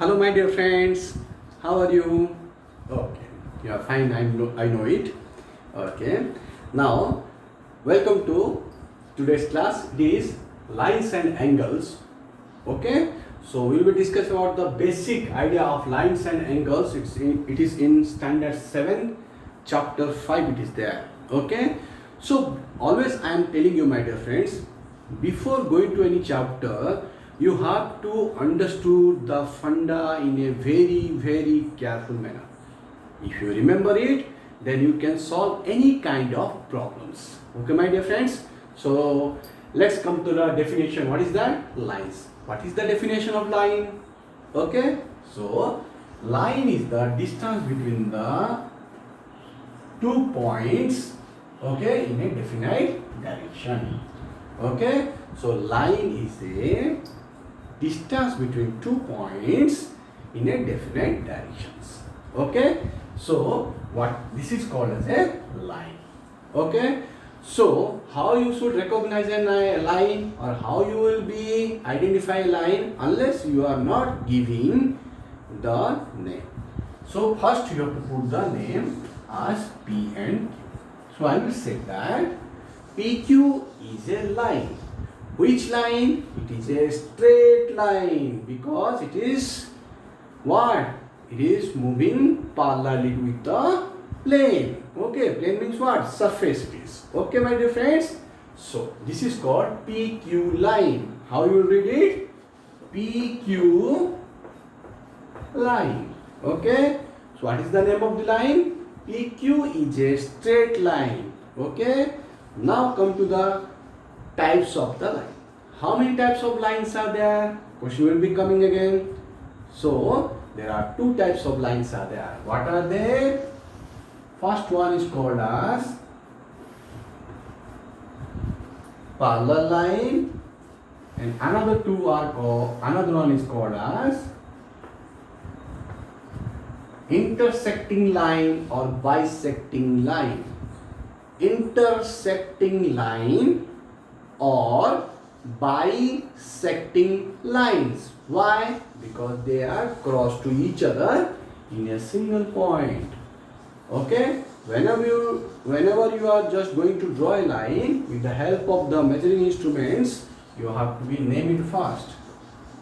Hello, my dear friends. How are you? Okay, you are fine. I know it. Okay. Now, welcome to today's class. It is lines and angles. Okay. So we will discuss about the basic idea of lines and angles. It is in standard 7, chapter 5. It is there. Okay. So always I am telling you, my dear friends, before going to any chapter, you have to understood the funda in a very careful manner. If you remember it, then you can solve any kind of problems. Okay, my dear friends. So let's come to the definition. What is that? Lines. What is the definition of line? Okay. So line is the distance between the 2 points, okay, in a definite direction. Okay. So line is a distance between 2 points in a definite directions. Okay. So what this is called as a line. Okay. So how you should recognize a line, or how you will be identify a line unless you are not giving the name. So first you have to put the name as P and Q. So I will say that PQ is a line. Which line? It is a straight line because it is what? It is moving parallelly with the plane. Okay, plane means what? Surface it is. Okay, my dear friends. So this is called PQ line. How you will read it? PQ line. Okay. So what is the name of the line? PQ is a straight line. Okay. Now come to the types of the line. How many types of lines are there? Question will be coming again. So there are two types of lines are there. What are they? First one is called as parallel line, and another one is called as intersecting line or bisecting line. Intersecting line or bisecting lines. Why? Because they are cross to each other in a single point. Okay. Whenever you are just going to draw a line with the help of the measuring instruments, you have to name it first.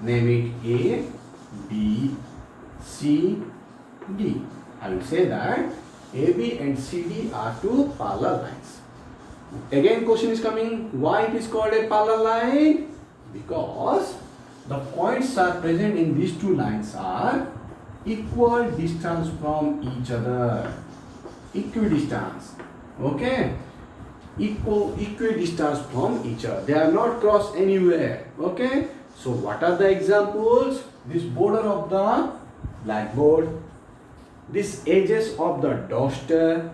Name it A, B, C, D. I will say that A, B and C, D are two parallel lines. Again question is coming, why it is called a parallel line? Because the points are present in these two lines are equal distance from each other. Equidistance. Okay. Equidistance from each other. They are not crossed anywhere. Okay. So what are the examples? This border of the blackboard, this edges of the duster,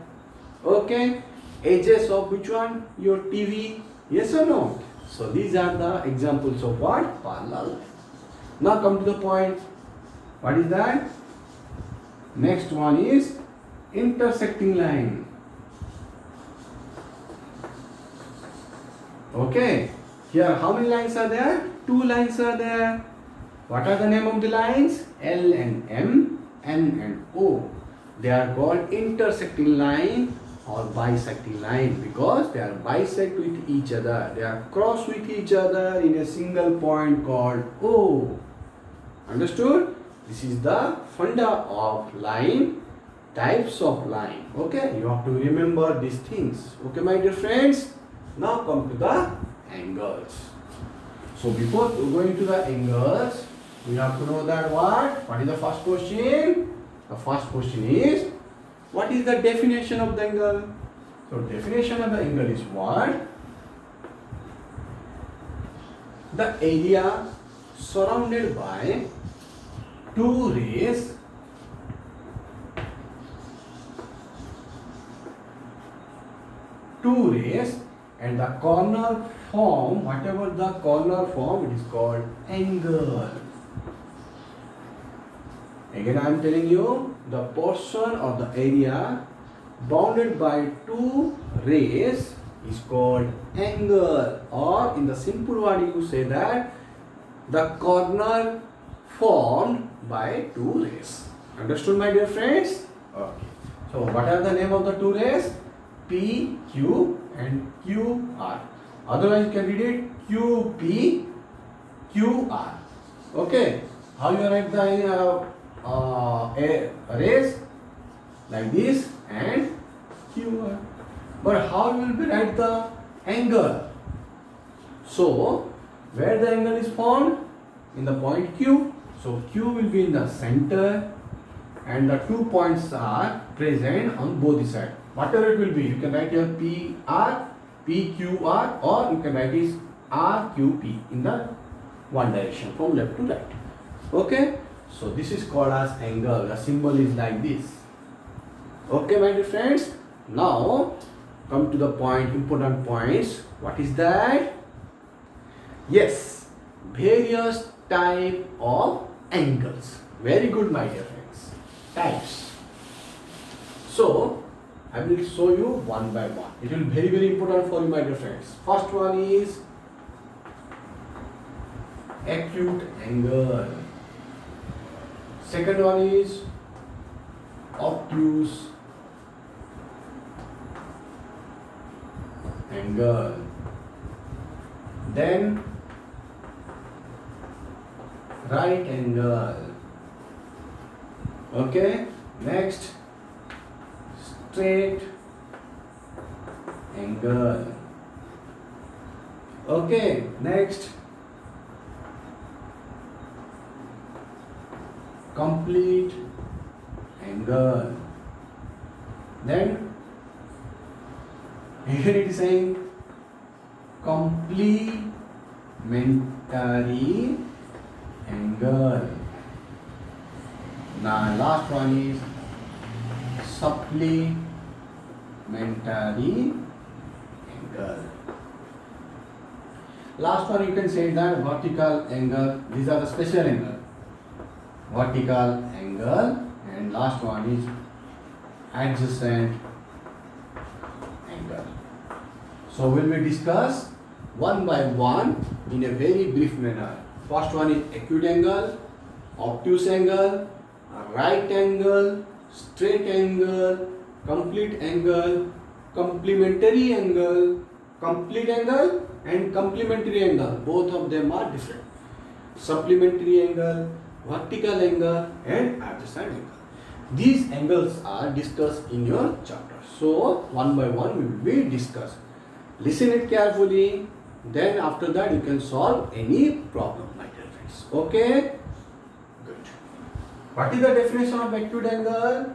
okay, edges of which one? Your TV, yes or no? So these are the examples of what? Parallel. Now come to the point. What is that? Next one is intersecting line. Okay, here how many lines are there? Two lines are there. What are the name of the lines? L and M, N and O. They are called intersecting line or bisecting line because they are bisect with each other. They are cross with each other in a single point called O. Understood? This is the funda of line, types of line. Okay, you have to remember these things. Okay, my dear friends. Now come to the angles. So before going to the angles, we have to know that what is the first question? The first question is, what is the definition of the angle? So definition of the angle is what? The area surrounded by two rays and the corner form, whatever the corner form, it is called angle. Again I am telling you, the portion of the area bounded by two rays is called angle, or in the simple word you say that the corner formed by two rays. Understood, my dear friends? Okay. So what are the name of the two rays? P, Q and Q, R. Otherwise you can read it Q, P, Q, R. Okay. How you write the rays? Like this and Q, R. But how you will be write the angle? So where the angle is formed? In the point Q. So Q will be in the center and the 2 points are present on both the sides. Whatever it will be, you can write here PR, PQR, or you can write it RQP in the one direction from left to right. Okay, so this is called as angle. The symbol is like this. Okay, my dear friends. Now come to the point, important points. What is that? Yes, various type of angles. Very good, my dear friends. Types. So I will show you one by one. It will be very important for you, my dear friends. First one is acute angle. Second one is obtuse angle. Then right angle. Okay, next straight angle. Okay, next complete angle. Then here it is saying complementary angle. Now last one is supplementary angle. Last one you can say that vertical angle. These are the special angle. Vertical angle, and last one is adjacent angle. So we will discuss one by one in a very brief manner. First one is acute angle, obtuse angle, right angle, straight angle, complete angle, complementary angle, complete angle and complementary angle. Both of them are different. Supplementary angle, vertical angle and adjacent angle. These angles are discussed in your chapter. So one by one we will be discussed. Listen it carefully. Then after that you can solve any problem, my dear friends. Okay? Good. What is the definition of acute angle?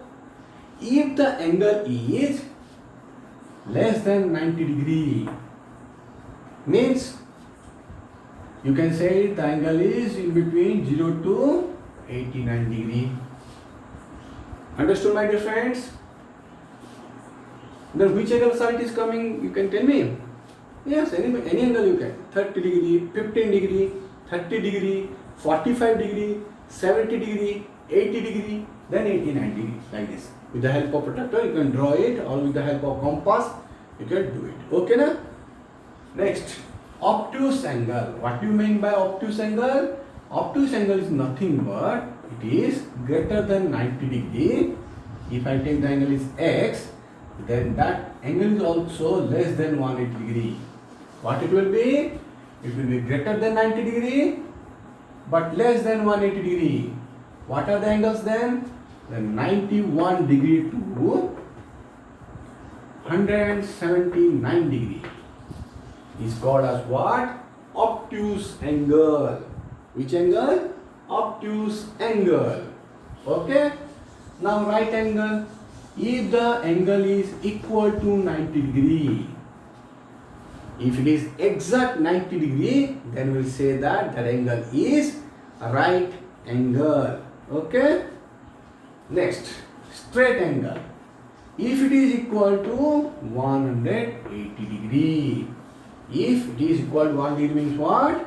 If the angle is less than 90 degree, means you can say the angle is in between 0 to 89 degree. Understood, my dear friends? Then which angle side is coming? You can tell me. Yes, any angle you can. 30 degree, 15 degree, 30 degree, 45 degree, 70 degree, 80 degree, then 89 degree, like this. With the help of protractor you can draw it, or with the help of compass you can do it. Okay na? Next, obtuse angle. What do you mean by obtuse angle? Obtuse angle is nothing but it is greater than 90 degree. If I take the angle is x, then that angle is also less than 180 degree. What it will be? It will be greater than 90 degree but less than 180 degree. What are the angles then? Then 91 degree to 179 degree is called as what? Obtuse angle. Which angle? Obtuse angle. Okay. Now right angle. If the angle is equal to 90 degree, if it is exact 90 degree, then we will say that that angle is a right angle. Okay. Next, straight angle. If it is equal to 180 degree, if it is equal to 1 degree means what?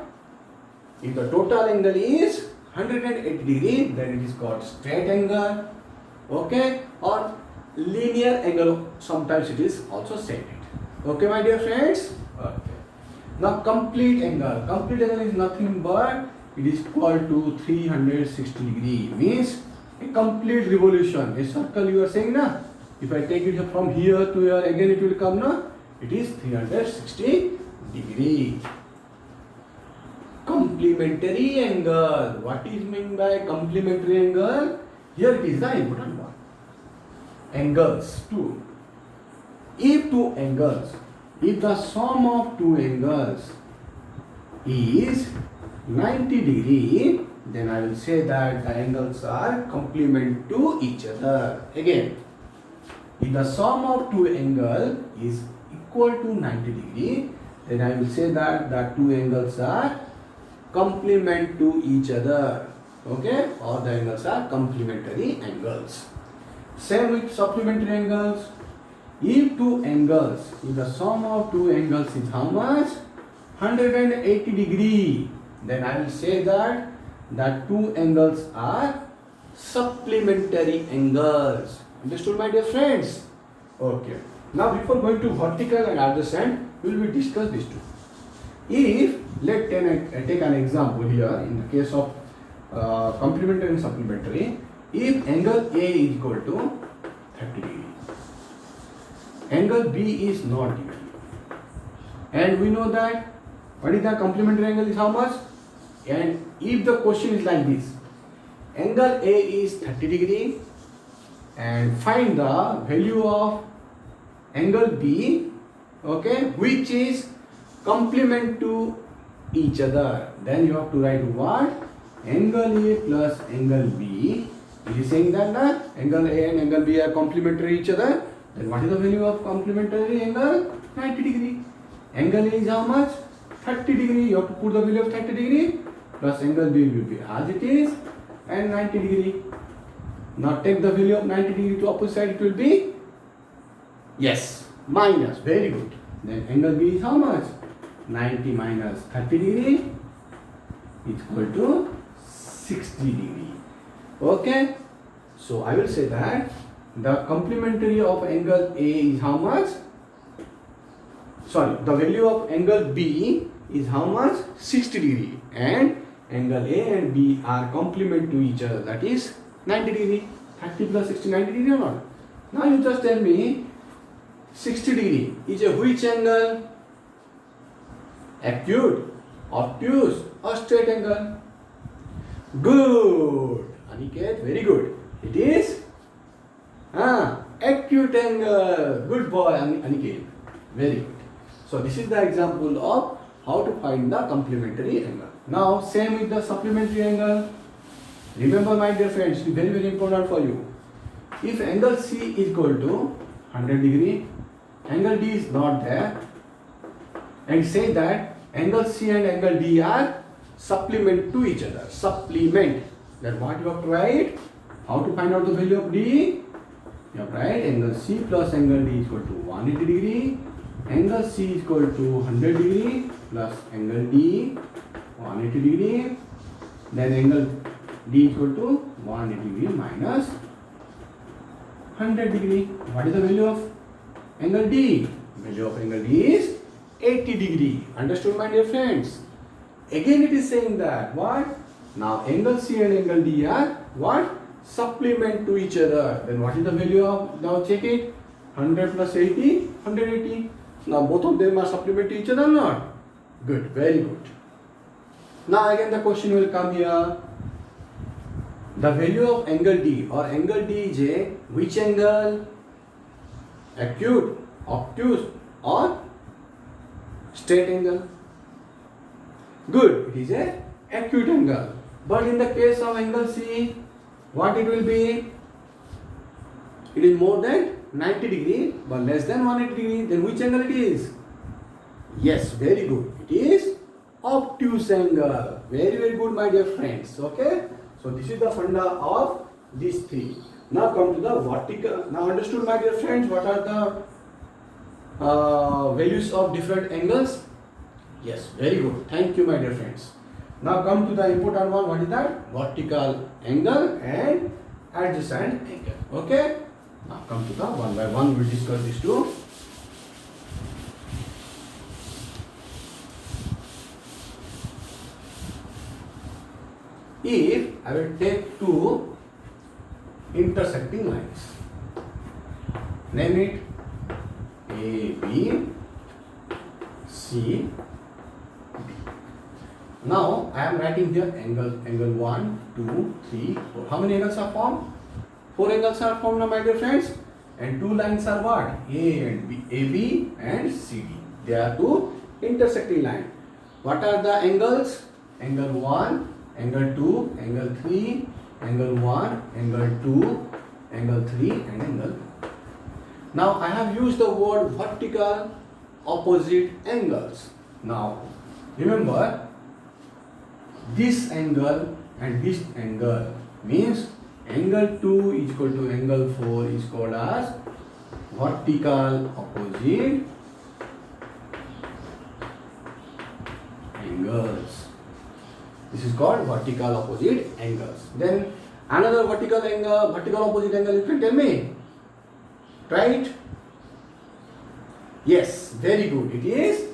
If the total angle is 180 degree, then it is called straight angle. Okay, or linear angle, sometimes it is also said it. Okay, my dear friends? Okay. Now complete angle. Complete angle is nothing but it is equal to 360 degree. Means a complete revolution. A circle you are saying na. If I take it from here to here, again it will come na. It is 360 degree. Complementary angle. What is meant by complementary angle? Here it is the important one. Angles two. If the sum of two angles is 90 degree, then I will say that the angles are complement to each other. Again, if the sum of two angles is equal to 90 degree, then I will say that the two angles are complement to each other. Okay, or the angles are complementary angles. Same with supplementary angles. If the sum of two angles is how much? 180 degree, then I will say that the two angles are supplementary angles. Understood, my dear friends? Okay. Now before going to vertical and adjacent, we will discuss these two. If let's take an example here in the case of complementary and supplementary. If angle A is equal to 30 degree, angle B is not degree, and we know that what is the complementary angle is how much? And if the question is like this, angle A is 30 degree and find the value of angle B, okay, which is complement to each other, then you have to write what? Angle A plus angle B. It is saying that angle A and angle B are complementary each other. Then what is the value of complementary angle? 90 degree. Angle A is how much? 30 degree. You have to put the value of 30 degree plus angle B will be as it is and 90 degree. Now take the value of 90 degree to opposite side, it will be yes, minus. Very good. Then angle B is how much? 90 minus 30 degree is equal to 60 degree. Okay. So I will say that the complementary of angle A is how much? Sorry, the value of angle B is how much? 60 degree, and angle A and B are complement to each other, that is 90 degree. 30 plus 60, 90 degree or not? Now you just tell me 60 degree is a which angle? Acute, obtuse or straight angle? Good. Aniket, very good. It is acute angle. Good boy, Aniket. Very good. So this is the example of how to find the complementary angle. Now same with the supplementary angle. Remember, my dear friends, it is very, very important for you. If angle C is equal to 100 degree, angle D is not there, and say that angle C and angle D are supplement to each other. Supplement. Then what you have to write? How to find out the value of D? You have to write angle C plus angle D is equal to 180 degree. Angle C is equal to 100 degree plus angle D 180 degree. Then angle D is equal to 180 degree minus 100 degree. What is the value of angle D? Value of angle D is 80 degree. Understood, my dear friends? Again it is saying that what? Now angle C and angle D are what? Supplement to each other. Then what is the value of, now check it, 100 plus 80, 180. Now both of them are supplement to each other or not? Good, very good. Now again the question will come here. The value of angle D or angle DJ, which angle? Acute, obtuse or straight angle? Good, it is a acute angle. But in the case of angle C, what it will be? It is more than 90 degree but less than 180 degree. Then which angle it is? Yes, very good. It is obtuse angle. Very, very good, my dear friends. Okay. So this is the funda of these three. Now come to the vertical. Now understood, my dear friends, what are the values of different angles? Yes, very good. Thank you, my dear friends. Now come to the important one. What is that? Vertical angle and adjacent angle. Okay. Now come to the one by one. We will discuss these two. if I will take two intersecting lines, name it A, B, C, D. Now I am writing here angle 1, 2, 3, 4. How many angles are formed? 4 angles are formed now, my dear friends. And two lines are what? A and B, AB and CD. They are two intersecting lines. What are the angles? Angle 1, angle 2, angle 3, angle 1, angle 2, angle 3 and angle 4. Now I have used the word vertical opposite angles. Now remember, this angle and this angle means angle 2 is equal to angle 4 is called as vertical opposite angles. This is called vertical opposite angles. Then another vertical opposite angle, you can tell me. Right? Yes, very good. It is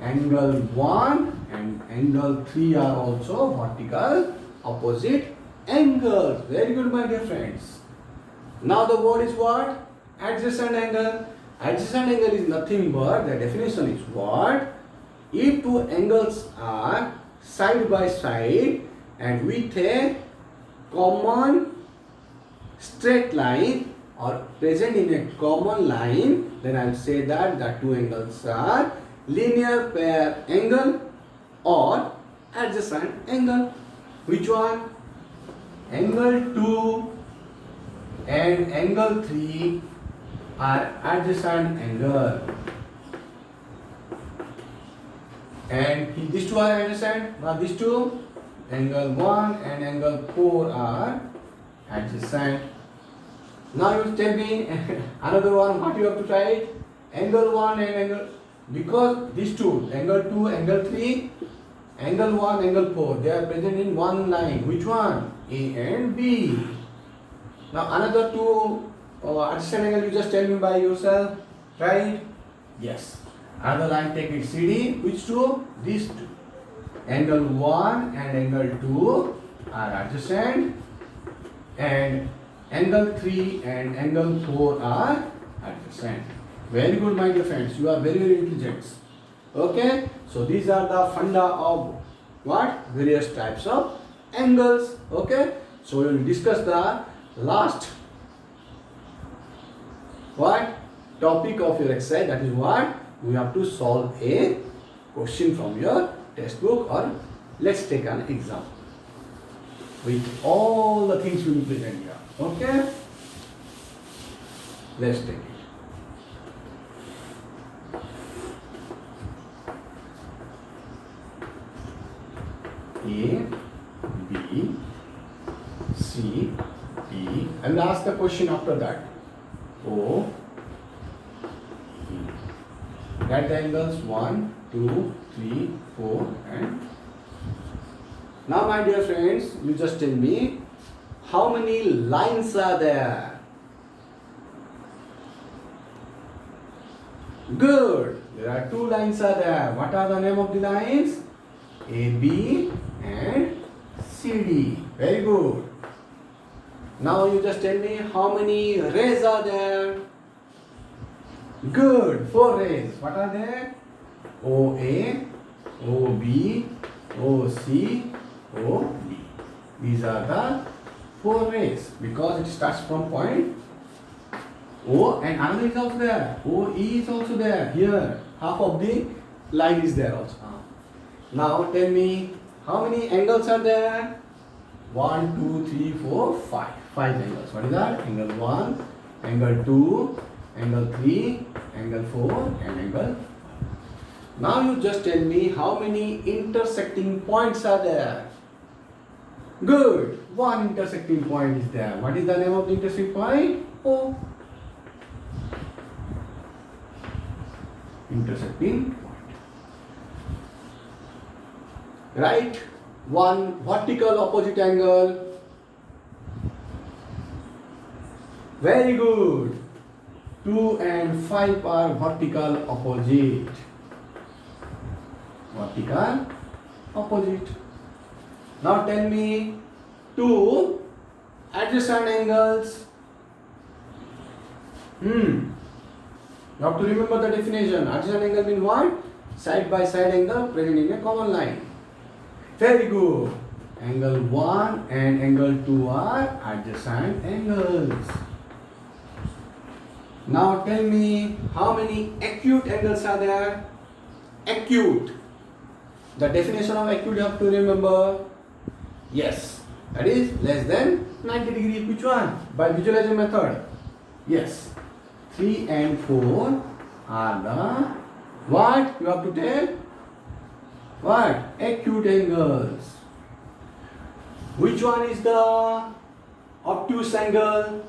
angle 1 and angle 3 are also vertical opposite angles. Very good, my dear friends. Now the word is what? Adjacent angle. Adjacent angle is nothing but, the definition is what? If two angles are side by side and with a common straight line or present in a common line, then I will say that the two angles are linear pair angle or adjacent angle. Which one? Angle 2 and angle 3 are adjacent angle. And these two are adjacent. Now these two, angle 1 and angle 4 are adjacent. Now you tell me another one, what you have to try? Angle 1 and angle, because these two, angle 2, angle 3, angle 1, angle 4, they are present in one line. Which one? A and B. Now another two adjacent angle, you just tell me by yourself, right? Yes. Another line, take it CD. Which two? These two. Angle 1 and angle 2 are adjacent, and angle 3 and angle 4 are adjacent. Very good, my dear friends. You are very, very intelligent. Okay. So these are the funda of what? Various types of angles. Okay. So we will discuss the last what? Topic of your exercise. That is what? We have to solve a question from your textbook, or let's take an example with all the things we will present here. Okay. Let's take it. A, B, C, D. I will ask the question after that. O, E. Write the angles 1, 2, 3, 4 and. Now my dear friends, you just tell me how many lines are there? Good. There are two lines are there. What are the name of the lines? AB and CD. Very good. Now you just tell me how many rays are there? Good. 4 rays. What are they? OA, OB, OC, OD. These are the 4 rays because it starts from point O and another is also there. OE is also there. Here, half of the line is there also. Now tell me how many angles are there? 1, 2, 3, 4, 5. 5 angles. What is that? Angle 1, angle 2, angle 3, angle 4 and angle 5. Now you just tell me how many intersecting points are there? Good. One intersecting point is there. What is the name of the intersecting point? O. Intersecting point. Right? One vertical opposite angle. Very good. 2 and 5 are vertical opposite. Vertical opposite. Now tell me two adjacent angles. You have to remember the definition. Adjacent angle means what? Side by side angle present in a common line. Very good. Angle 1 and angle 2 are adjacent angles. Now tell me how many acute angles are there? Acute. The definition of acute you have to remember. Yes, that is less than 90 degrees. Which one? By visualization method. Yes. 3 and 4 are the what? You have to tell? What? Acute angles. Which one is the obtuse angle?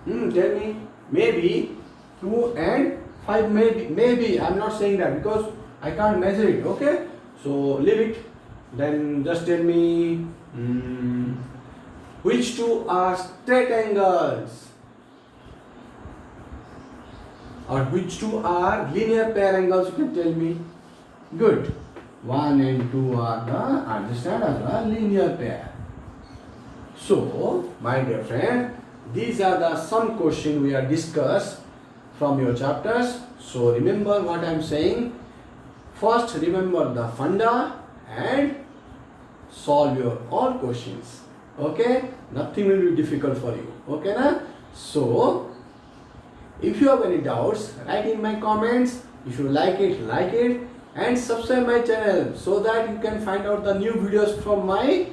Tell me. Maybe 2 and 5. Maybe. I'm not saying that because I can't measure it. Okay. So leave it. Then just tell me which two are straight angles? Or which two are linear pair angles? You can tell me. Good. 1 and 2 are the adjacent as a linear pair. So, my dear friend, these are the some questions we have discussed from your chapters. So, remember what I am saying. First, remember the funda and solve your all questions. Okay? Nothing will be difficult for you. Okay, na? So, if you have any doubts, write in my comments. If you like it, and subscribe my channel so that you can find out the new videos from my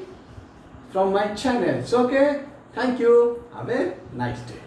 channel. Okay? Thank you. Have a nice day.